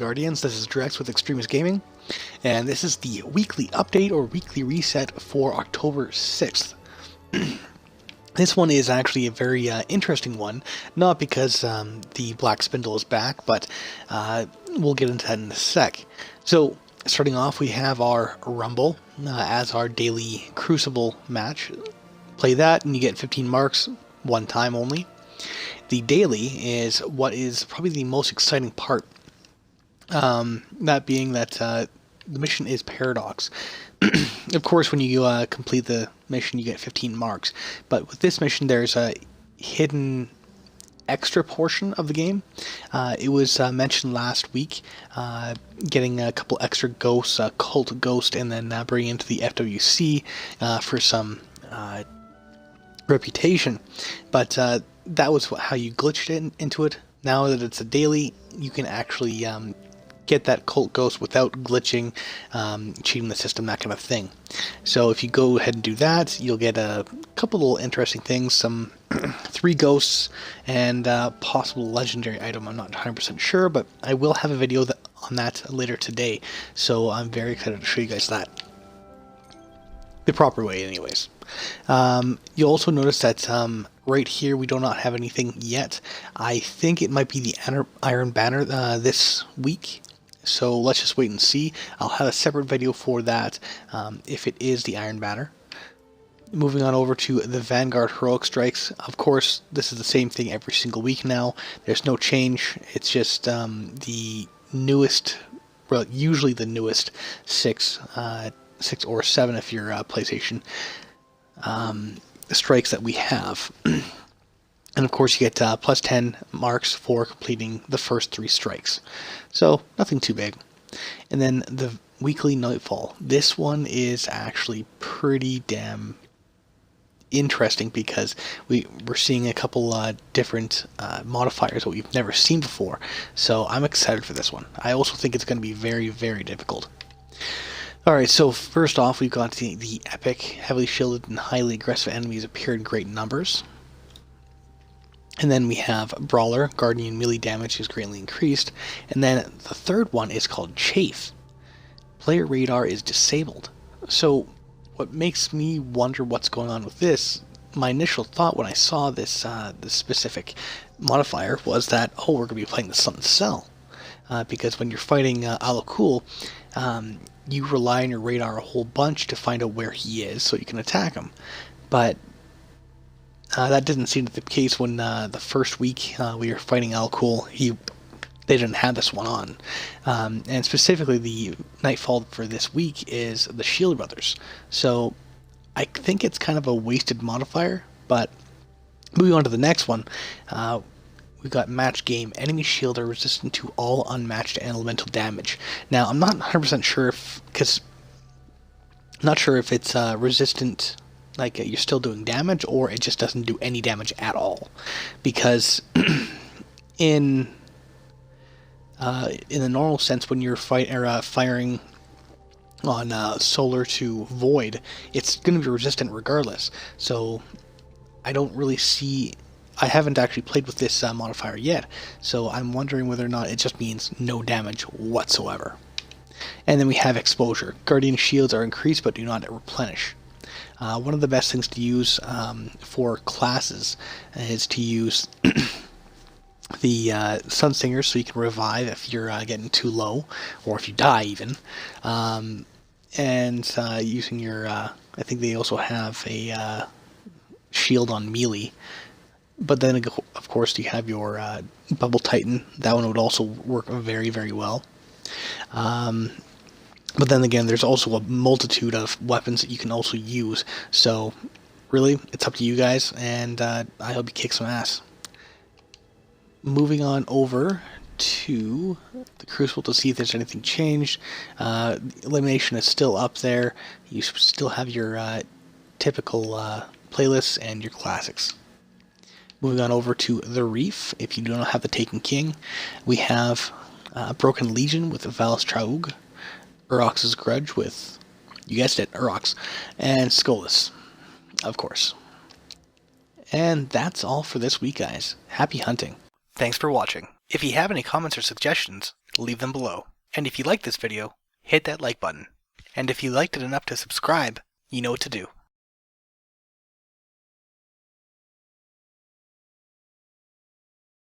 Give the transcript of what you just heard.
Guardians, this is Drex with Extremis Gaming, and this is the weekly update or weekly reset for October 6th. This one is actually a very interesting one, not because the Black Spindle is back, but we'll get into that in a sec. So, starting off, we have our Rumble as our daily Crucible match. Play that and you get 15 marks, one time only. The daily is what is probably the most exciting part. That being that the mission is Paradox. Of course, when you complete the mission, you get 15 marks. But with this mission, there's a hidden extra portion of the game. It was mentioned last week, getting a couple extra ghosts, Cult Ghost, and then bringing into the FWC for some reputation. But that was how you glitched into it. Now that it's a daily, you can actually get that Cult Ghost without glitching, cheating the system, that kind of thing. So if you go ahead and do that, you'll get a couple little interesting things, some 3 ghosts, and possible legendary item. I'm not 100% sure, but I will have a video on that later today, so I'm very excited to show you guys that. The proper way, anyways. You'll also notice that right here we do not have anything yet. I think it might be the Iron Banner this week, so let's just wait and see. I'll have a separate video for that if it is the Iron Banner. Moving on over to the Vanguard Heroic Strikes. Of course, this is the same thing every single week now. There's no change. It's just the newest, well, usually the newest 6 or 7 if you're PlayStation strikes that we have. And of course you get plus 10 marks for completing the first 3 strikes. So nothing too big. And then the weekly Nightfall. This one is actually pretty damn interesting because we're seeing a couple different modifiers that we've never seen before. So I'm excited for this one. I also think it's going to be very, very difficult. Alright, so first off, we've got the epic, heavily shielded and highly aggressive enemies appear in great numbers. And then we have Brawler, Guardian melee damage is greatly increased. And then the third one is called Chafe. Player radar is disabled. So what makes me wonder what's going on with this, my initial thought when I saw this this specific modifier was that, oh, we're going to be playing the Sun Cell. Because when you're fighting Alakul, you rely on your radar a whole bunch to find out where he is so you can attack him. But that didn't seem to be the case when the first week we were fighting Alakul. They didn't have this one on. And specifically the Nightfall for this week is the Shield Brothers. So I think it's kind of a wasted modifier, but moving on to the next one, we've got Match Game. Enemy shield are resistant to all unmatched elemental damage. Now, I'm not 100% sure if it's resistant, like you're still doing damage, or it just doesn't do any damage at all. Because in the normal sense, when you're firing on Solar to Void, it's going to be resistant regardless. So I don't really see. I haven't actually played with this modifier yet, so I'm wondering whether or not it just means no damage whatsoever. And then we have Exposure. Guardian shields are increased but do not replenish. One of the best things to use for classes is to use the Sunsingers, so you can revive if you're getting too low, or if you die even. And using your, I think they also have a shield on melee. But then, of course, you have your Bubble Titan. That one would also work very, very well. But then again, there's also a multitude of weapons that you can also use. So, really, it's up to you guys, and I hope you kick some ass. Moving on over to the Crucible to see if there's anything changed. Elimination is still up there. You still have your typical playlists and your classics. Moving on over to the Reef, if you do not have the Taken King, we have Broken Legion with Valis Traug, Urox's Grudge with, you guessed it, Urox, and Skolas, of course. And that's all for this week, guys. Happy hunting. Thanks for watching. If you have any comments or suggestions, leave them below. And if you liked this video, hit that like button. And if you liked it enough to subscribe, you know what to do.